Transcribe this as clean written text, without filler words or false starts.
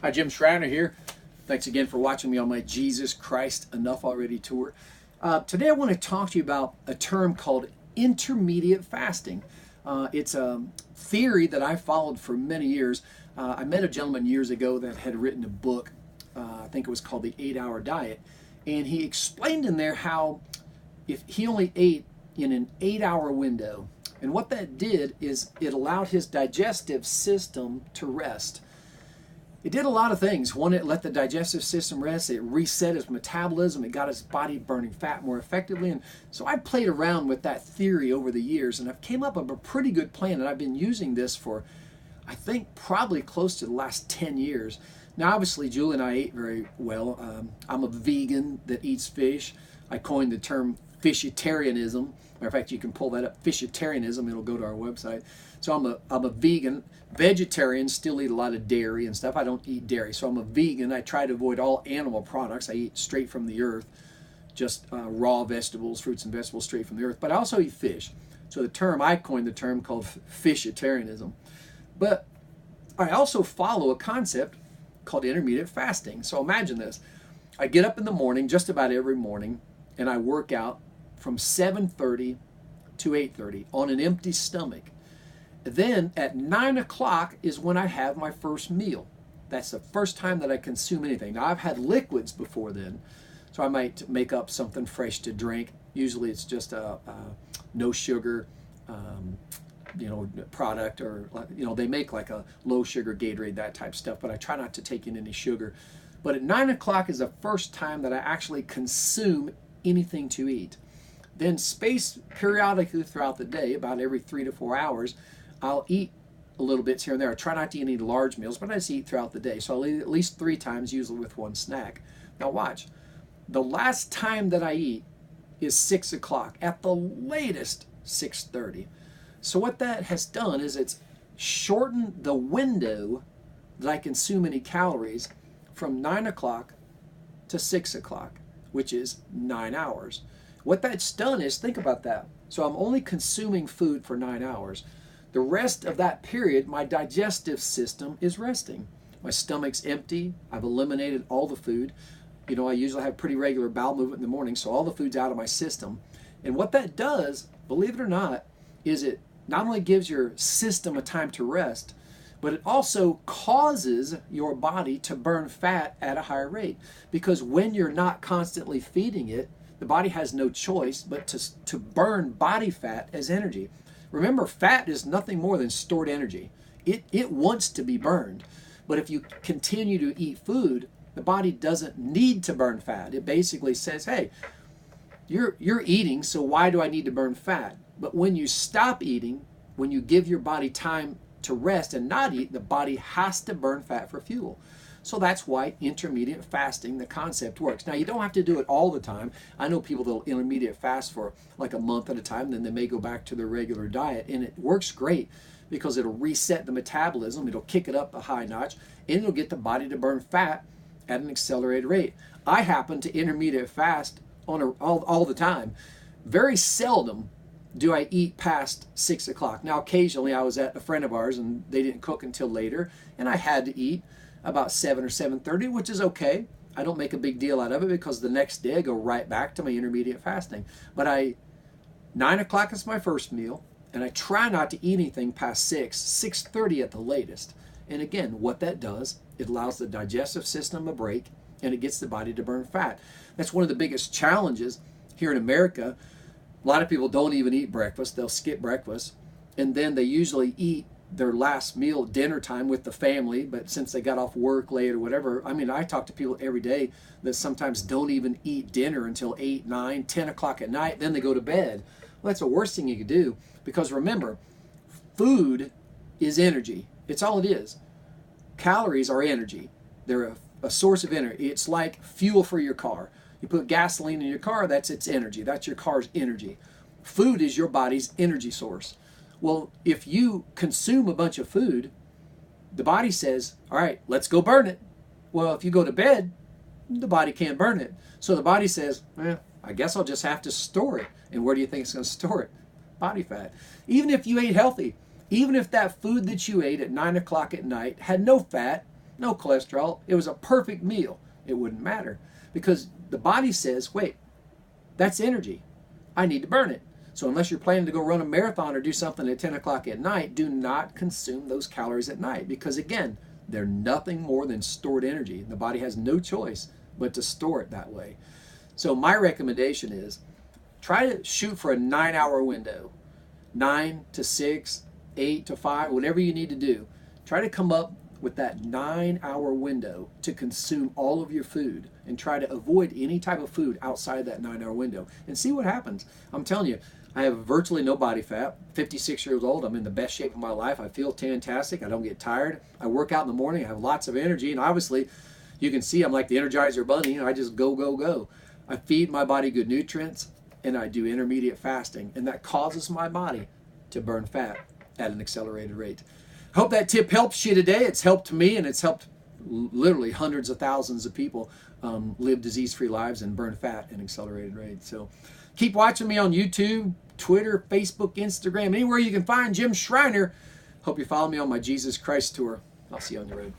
Hi, Jim Schreiner here. Thanks again for watching me on my Jesus Christ Enough Already tour. Today I want to talk to you about a term called intermediate fasting. It's a theory that I followed for many years. I met a gentleman years ago that had written a book, I think it was called The 8-Hour Diet, and he explained in there how if he only ate in an 8-hour window, and what that did is it allowed his digestive system to rest. It did a lot of things. One, it let the digestive system rest. It reset his metabolism. It got his body burning fat more effectively. And so I played around with that theory over the years, and I've came up with a pretty good plan. And I've been using this for, I think, probably close to the last 10 years. Now, obviously, Julie and I ate very well. I'm a vegan that eats fish. I coined the term fishitarianism. Matter of fact, you can pull that up, fishitarianism. It'll go to our website. So I'm a vegan. Vegetarians still eat a lot of dairy and stuff. I don't eat dairy, so I'm a vegan. I try to avoid all animal products. I eat straight from the earth, just raw vegetables, fruits and vegetables straight from the earth. But I also eat fish. So I coined the term called fishitarianism. But I also follow a concept called intermediate fasting. So imagine this. I get up in the morning, just about every morning, and I work out from 7:30 to 8:30 on an empty stomach. Then at 9 o'clock is when I have my first meal. That's the first time that I consume anything. Now, I've had liquids before then, so I might make up something fresh to drink. Usually it's just a no sugar product, or they make like a low sugar Gatorade, that type of stuff, but I try not to take in any sugar. But at 9 o'clock is the first time that I actually consume anything to eat. Then spaced periodically throughout the day, about every 3 to 4 hours, I'll eat a little bits here and there. I try not to eat any large meals, but I just eat throughout the day. So I'll eat at least 3 times, usually with one snack. Now watch. The last time that I eat is 6 o'clock. At the latest, 6:30. So what that has done is it's shortened the window that I consume any calories from 9 o'clock to 6 o'clock, which is 9 hours. What that's done is, think about that. So I'm only consuming food for 9 hours. The rest of that period, my digestive system is resting. My stomach's empty. I've eliminated all the food. I usually have pretty regular bowel movement in the morning, so all the food's out of my system. And what that does, believe it or not, is it not only gives your system a time to rest, but it also causes your body to burn fat at a higher rate. Because when you're not constantly feeding it, the body has no choice but to burn body fat as energy. Remember, fat is nothing more than stored energy. It wants to be burned. But if you continue to eat food, the body doesn't need to burn fat. It basically says, hey, you're eating, so why do I need to burn fat? But when you stop eating, when you give your body time to rest and not eat, the body has to burn fat for fuel. So that's why intermediate fasting, the concept, works. Now, you don't have to do it all the time. I know people that will intermediate fast for like a month at a time, then they may go back to their regular diet, and it works great because it'll reset the metabolism, it'll kick it up a high notch, and it'll get the body to burn fat at an accelerated rate. I happen to intermediate fast all the time. Very seldom do I eat past 6 o'clock. Now, occasionally I was at a friend of ours and they didn't cook until later, and I had to eat about 7 or 7:30, which is okay. I don't make a big deal out of it because the next day I go right back to my intermediate fasting. But 9 o'clock is my first meal, and I try not to eat anything past 6:30 at the latest. And again, what that does, it allows the digestive system a break, and it gets the body to burn fat. That's one of the biggest challenges here in America. A lot of people don't even eat breakfast. They'll skip breakfast, and then they usually eat their last meal at dinner time with the family, but since they got off work late or whatever, I talk to people every day that sometimes don't even eat dinner until 8, 9, 10 o'clock at night, then they go to bed. Well, that's the worst thing you could do, because remember, food is energy. It's all it is. Calories are energy. They're a source of energy. It's like fuel for your car. You put gasoline in your car, that's its energy. That's your car's energy. Food is your body's energy source. Well, if you consume a bunch of food, the body says, all right, let's go burn it. Well, if you go to bed, the body can't burn it. So the body says, I guess I'll just have to store it. And where do you think it's going to store it? Body fat. Even if you ate healthy, even if that food that you ate at 9 o'clock at night had no fat, no cholesterol. It was a perfect meal. It wouldn't matter because the body says, wait, that's energy. I need to burn it. So unless you're planning to go run a marathon or do something at 10 o'clock at night, do not consume those calories at night because, again, they're nothing more than stored energy. The body has no choice but to store it that way. So my recommendation is try to shoot for a 9-hour window, 9 to 6, 8 to 5, whatever you need to do. Try to come up with that 9-hour window to consume all of your food and try to avoid any type of food outside that 9-hour window and see what happens. I'm telling you, I have virtually no body fat, 56 years old. I'm in the best shape of my life. I feel fantastic. I don't get tired. I work out in the morning. I have lots of energy. And obviously, you can see I'm like the Energizer Bunny. I just go, go, go. I feed my body good nutrients, and I do intermediate fasting. And that causes my body to burn fat at an accelerated rate. I hope that tip helps you today. It's helped me, and it's helped literally hundreds of thousands of people live disease-free lives and burn fat at an accelerated rate. So keep watching me on YouTube, Twitter, Facebook, Instagram, anywhere you can find Jim Schreiner. Hope you follow me on my Jesus Christ tour. I'll see you on the road.